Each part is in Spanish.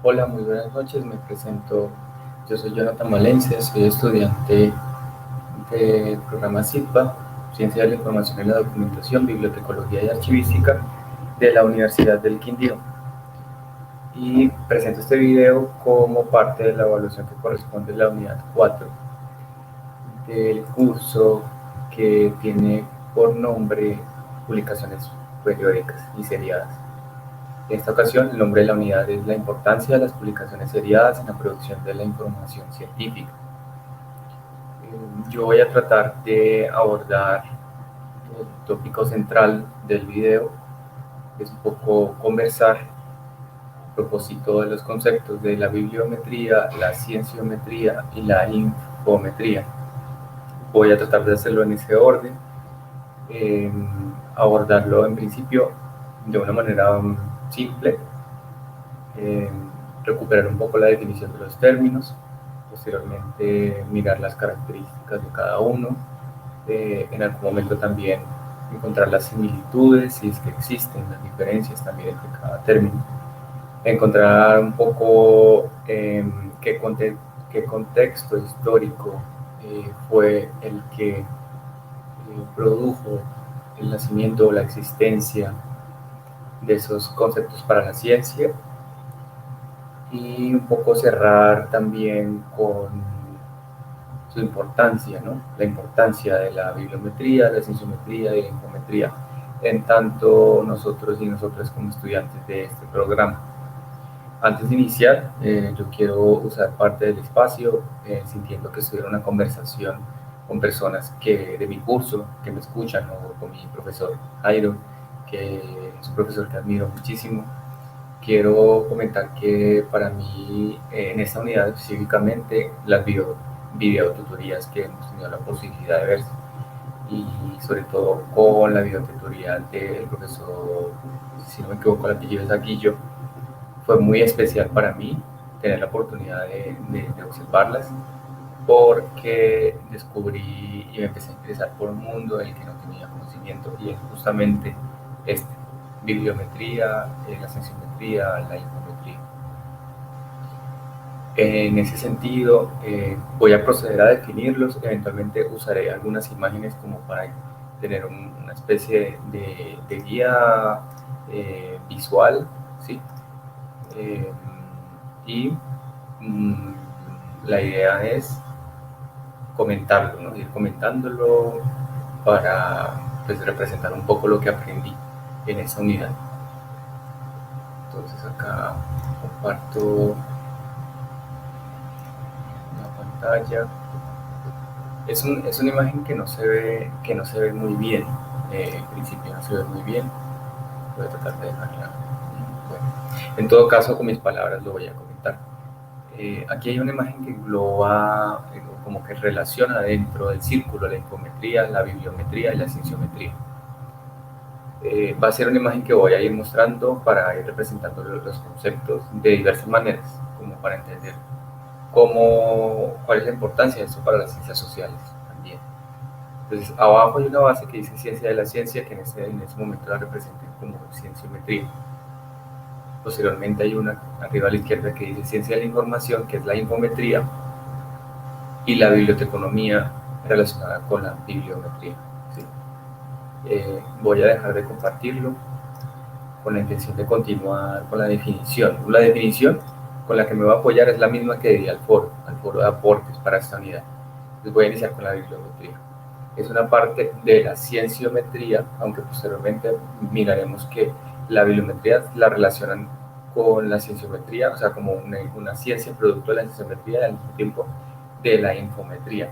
Hola, muy buenas noches. Me presento. Yo soy Jonathan Valencia, soy estudiante del programa CITPA, Ciencia de la Información y la Documentación, Bibliotecología y Archivística de la Universidad del Quindío. Y presento este video como parte de la evaluación que corresponde a la unidad 4 del curso que tiene por nombre Publicaciones Periódicas y Seriadas. En esta ocasión, el nombre de la unidad es la importancia de las publicaciones seriadas en la producción de la información científica. Yo voy a tratar de abordar el tópico central del video, que es un poco conversar a propósito de los conceptos de la bibliometría, la cienciometría y la infometría. Voy a tratar de hacerlo en ese orden, abordarlo en principio de una manera simple, recuperar un poco la definición de los términos, posteriormente mirar las características de cada uno, en algún momento también encontrar las similitudes, si es que existen las diferencias también entre cada término, encontrar un poco qué contexto histórico fue el que produjo el nacimiento o la existencia de esos conceptos para la ciencia, y un poco cerrar también con su importancia, ¿no? La importancia de la bibliometría, la cienciometría y la infometría, en tanto nosotros y nosotras como estudiantes de este programa. Antes de iniciar, yo quiero usar parte del espacio, sintiendo que estoy en una conversación con personas de mi curso, que me escuchan, o con mi profesor Jairo, que es un profesor que admiro muchísimo. Quiero comentar que para mí, en esta unidad específicamente, las videotutorías que hemos tenido la posibilidad de ver, y sobre todo con la videotutoría del profesor, si no me equivoco, el apellido es Aguillo, fue muy especial para mí tener la oportunidad de observarlas, porque descubrí y me empecé a interesar por un mundo del que no tenía conocimiento, y es justamente este: bibliometría, la cienciometría, la infometría. En ese sentido, voy a proceder a definirlos. Eventualmente usaré algunas imágenes como para tener una especie de guía visual, ¿sí? Eh, y mm, la idea es comentarlo, ¿no? Ir comentándolo para, pues, representar un poco lo que aprendí en esa unidad. Entonces acá comparto la pantalla. Es una imagen que no se ve muy bien. En principio no se ve muy bien. Voy a tratar de dejarla. Bueno, en todo caso, con mis palabras lo voy a comentar. Aquí hay una imagen que engloba, como que relaciona dentro del círculo la infometría, la bibliometría y la cienciometría. Va a ser una imagen que voy a ir mostrando para ir representando los conceptos de diversas maneras, como para entender cuál es la importancia de esto para las ciencias sociales también. Entonces, abajo hay una base que dice ciencia de la ciencia, que en ese momento la representé como cienciometría. Posteriormente hay una arriba a la izquierda que dice ciencia de la información, que es la infometría, y la biblioteconomía relacionada con la bibliometría, ¿sí? Voy a dejar de compartirlo con la intención de continuar con la definición. La definición con la que me voy a apoyar es la misma que di al foro de aportes para esta unidad. Entonces voy a iniciar con la bibliometría. Es una parte de la cienciometría, aunque posteriormente miraremos que la bibliometría la relacionan con la cienciometría, o sea, como una ciencia producto de la cienciometría y al mismo tiempo de la infometría,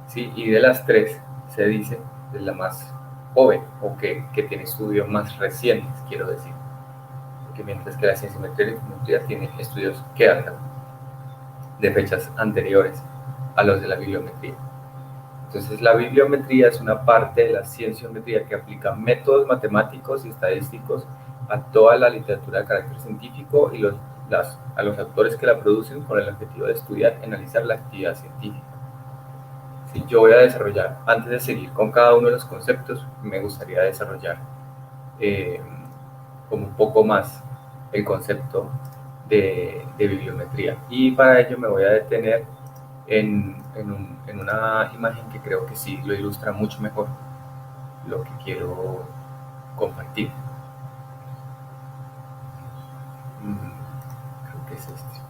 ¿sí? Y de las tres se dice es la más joven, o que tiene estudios más recientes, quiero decir, porque mientras que la cienciometría y la infometría tienen estudios que datan de fechas anteriores a los de la bibliometría. Entonces, la bibliometría es una parte de la cienciometría que aplica métodos matemáticos y estadísticos a toda la literatura de carácter científico y a los autores que la producen, con el objetivo de estudiar y analizar la actividad científica. Si yo voy a desarrollar, antes de seguir con cada uno de los conceptos, me gustaría desarrollar como un poco más el concepto de bibliometría. Y para ello me voy a detener en una imagen que creo que sí lo ilustra mucho mejor lo que quiero compartir. Creo que es este.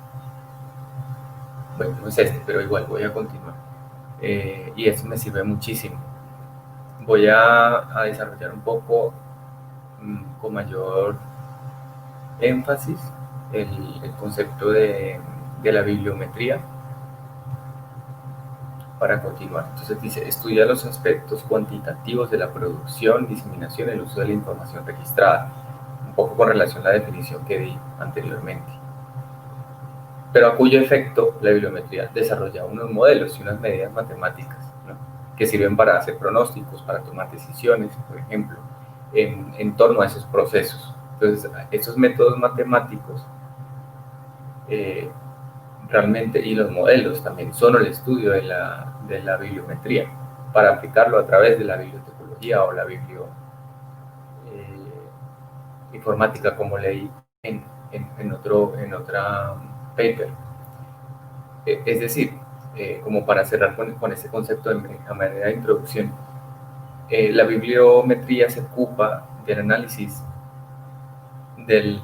Bueno, no es este, pero igual voy a continuar. Y esto me sirve muchísimo. Voy a desarrollar un poco con mayor énfasis el concepto de la bibliometría para continuar. Entonces dice, estudia los aspectos cuantitativos de la producción, diseminación y el uso de la información registrada, un poco con relación a la definición que di anteriormente, pero a cuyo efecto la bibliometría desarrolla unos modelos y unas medidas matemáticas, ¿no?, que sirven para hacer pronósticos, para tomar decisiones, por ejemplo, en torno a esos procesos. Entonces, esos métodos matemáticos realmente, y los modelos también, son el estudio de la bibliometría para aplicarlo a través de la bibliotecología o la informática, como leí en otra paper. Es decir, como para cerrar con ese concepto a manera de introducción, la bibliometría se ocupa del análisis de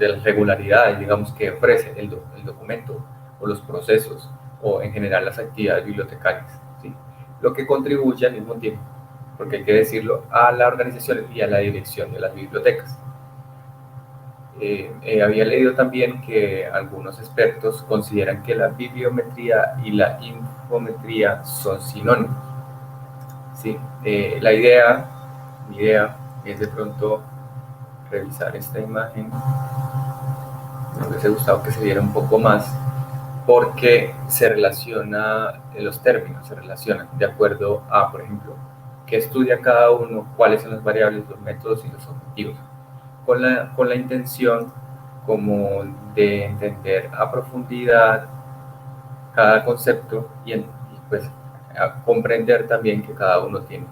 las regularidades, digamos, que ofrece el documento o los procesos o en general las actividades bibliotecarias, ¿sí?, lo que contribuye al mismo tiempo, porque hay que decirlo, a la organización y a la dirección de las bibliotecas. Había leído también que algunos expertos consideran que la bibliometría y la infometría son sinónimos, ¿sí? Mi idea es de pronto revisar esta imagen. Me hubiese gustado que se viera un poco más, porque se relaciona, los términos se relacionan de acuerdo a, por ejemplo, qué estudia cada uno, cuáles son las variables, los métodos y los objetivos, con la intención como de entender a profundidad cada concepto y pues a comprender también que cada uno tiene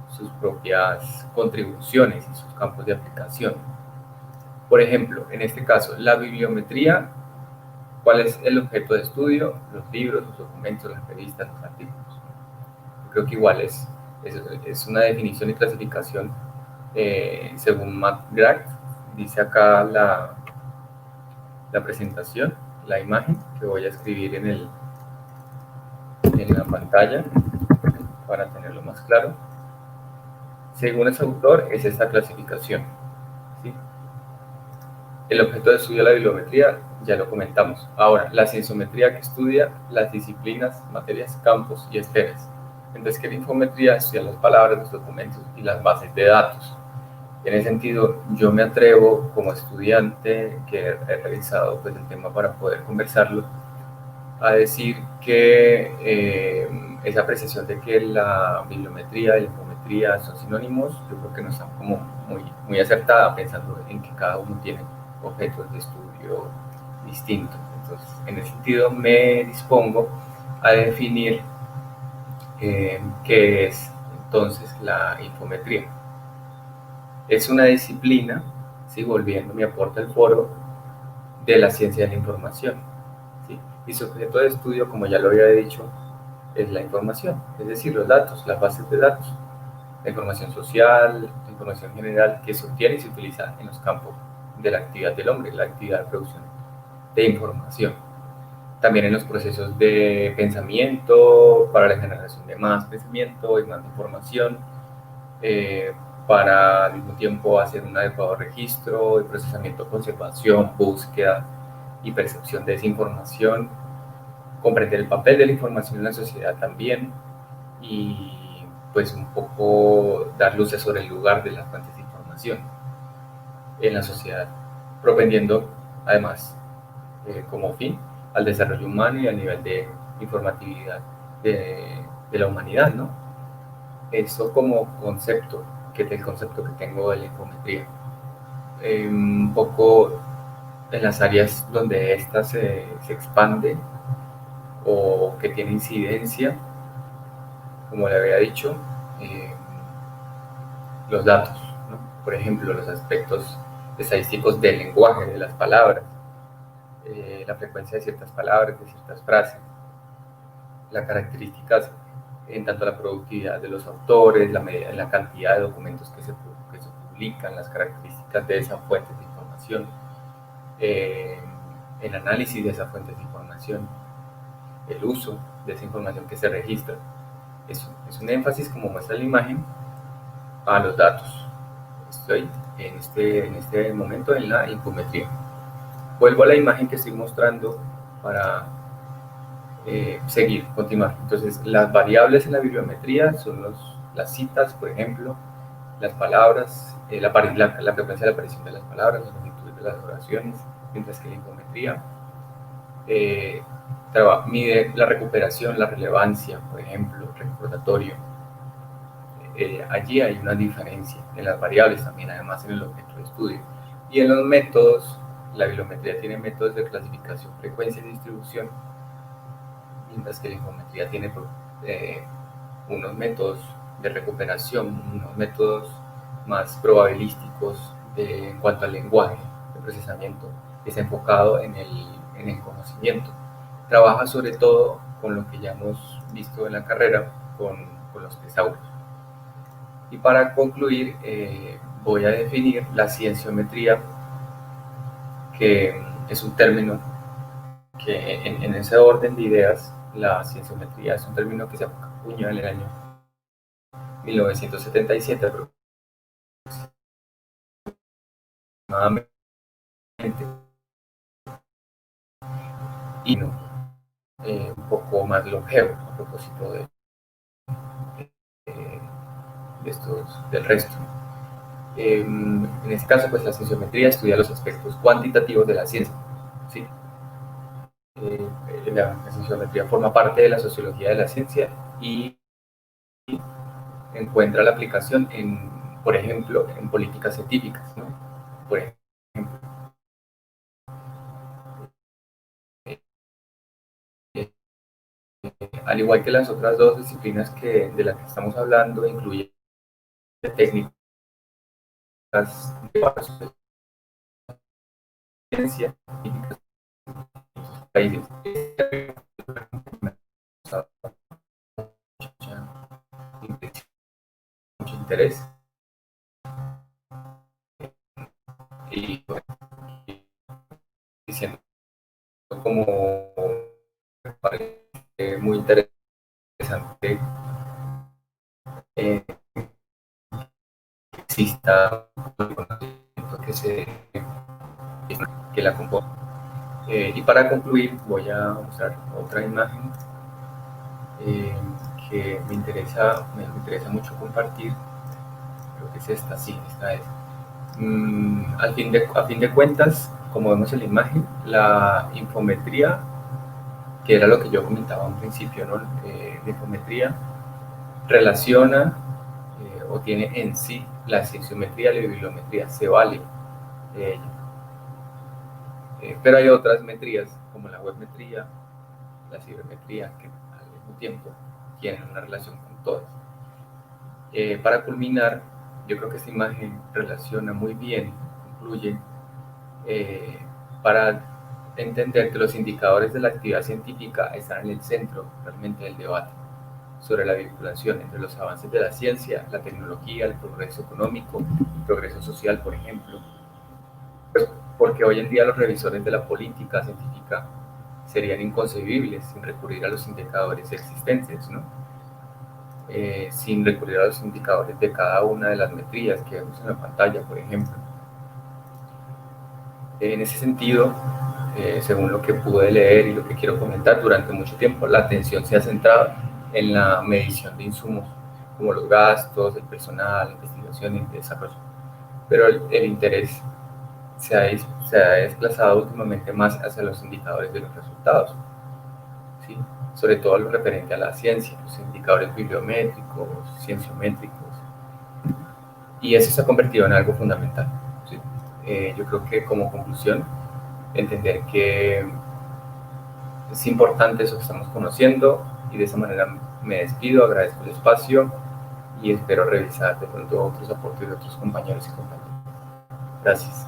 sus propias contribuciones y sus campos de aplicación. Por ejemplo, en este caso, la bibliometría, ¿cuál es el objeto de estudio? Los libros, los documentos, las revistas, los artículos. Yo creo que igual es una definición y clasificación según McGrath. Dice acá la presentación, la imagen que voy a escribir en la pantalla para tenerlo más claro. Según ese autor, es esta clasificación, ¿sí? El objeto de estudio de la bibliometría ya lo comentamos. Ahora, la cienciometría, que estudia las disciplinas, materias, campos y esferas. Mientras que la infometría estudia las palabras, los documentos y las bases de datos. En ese sentido, yo me atrevo, como estudiante que he revisado pues, el tema para poder conversarlo, a decir que esa apreciación de que la bibliometría y la infometría son sinónimos, yo creo que no está como muy acertada, pensando en que cada uno tiene objetos de estudio distintos. Entonces, en ese sentido, me dispongo a definir qué es entonces la infometría. Es una disciplina, ¿sí?, volviendo mi aporte al foro, de la ciencia de la información, ¿sí?, y su objeto de estudio, como ya lo había dicho, es la información, es decir, los datos, las bases de datos, la información social, la información general que se obtiene y se utiliza en los campos de la actividad del hombre, la actividad de producción de información. También en los procesos de pensamiento, para la generación de más pensamiento y más información, para al mismo tiempo hacer un adecuado registro, de procesamiento, conservación, búsqueda y percepción de esa información, comprender el papel de la información en la sociedad también, y pues un poco dar luces sobre el lugar de las fuentes de información en la sociedad, propendiendo además como fin al desarrollo humano y al nivel de informatividad de la humanidad, ¿no? Eso como concepto, que es el concepto que tengo de la infometría. Un poco en las áreas donde ésta se expande o que tiene incidencia, como le había dicho, los datos, ¿no? Por ejemplo, los aspectos estadísticos del lenguaje, de las palabras, la frecuencia de ciertas palabras, de ciertas frases, las características en tanto la productividad de los autores, la cantidad de documentos que se publican, las características de esas fuentes de información, el análisis de esas fuentes de información, el uso de esa información que se registra. Es un énfasis, como muestra la imagen, a los datos. Estoy en este momento en la infometría. Vuelvo a la imagen que estoy mostrando para continuar. Entonces, las variables en la bibliometría son las citas, por ejemplo, las palabras, la frecuencia de la aparición de las palabras, las longitudes de las oraciones, mientras que la infometría mide la recuperación, la relevancia, por ejemplo, recordatorio. Allí hay una diferencia en las variables también, además en el objeto de estudio. Y en los métodos, la bibliometría tiene métodos de clasificación, frecuencia y distribución, mientras que la infometría tiene unos métodos de recuperación, unos métodos más probabilísticos en cuanto al lenguaje de procesamiento, que está enfocado en el conocimiento. Trabaja sobre todo con lo que ya hemos visto en la carrera, con los tesauros. Y para concluir, voy a definir la cienciometría, que es un término que en ese orden de ideas, la cienciometría es un término que se acuñó en el año 1977 aproximadamente, y un poco más longevo a propósito del resto. En este caso, pues la cienciometría estudia los aspectos cuantitativos de la ciencia, ¿sí? La cienciometría forma parte de la sociología de la ciencia y encuentra la aplicación por ejemplo, en políticas científicas, ¿no? Por ejemplo, al igual que las otras dos disciplinas de las que estamos hablando, incluye técnicas de ciencia, técnicas de otros países. Mucho interés y bueno, diciendo como me parece muy interesante exista un conocimiento que la compone. Y para concluir voy a mostrar otra imagen que me interesa mucho compartir. Creo que es esta, sí, esta es. A fin de cuentas, como vemos en la imagen, la infometría, que era lo que yo comentaba a un principio, ¿no? La infometría relaciona o tiene en sí la cienciometría y la bibliometría, se vale de ella. Pero hay otras metrías, como la webmetría, la cibermetría, que al mismo tiempo tienen una relación con todas. Para culminar, yo creo que esta imagen relaciona muy bien, concluye, para entender que los indicadores de la actividad científica están en el centro realmente del debate sobre la vinculación entre los avances de la ciencia, la tecnología, el progreso económico, el progreso social, por ejemplo. Pues porque hoy en día los revisores de la política científica serían inconcebibles sin recurrir a los indicadores existentes, ¿no? Sin recurrir a los indicadores de cada una de las metrías que vemos en la pantalla, por ejemplo. En ese sentido, según lo que pude leer y lo que quiero comentar, durante mucho tiempo la atención se ha centrado en la medición de insumos, como los gastos, el personal, la investigación y el desarrollo. Pero el interés se ha desplazado últimamente más hacia los indicadores de los resultados, ¿sí? Sobre todo lo referente a la ciencia, los indicadores bibliométricos, cienciométricos, y eso se ha convertido en algo fundamental, ¿sí? Yo creo que como conclusión, entender que es importante eso que estamos conociendo, y de esa manera me despido, agradezco el espacio y espero revisar de pronto otros aportes de otros compañeros y compañeras. Gracias.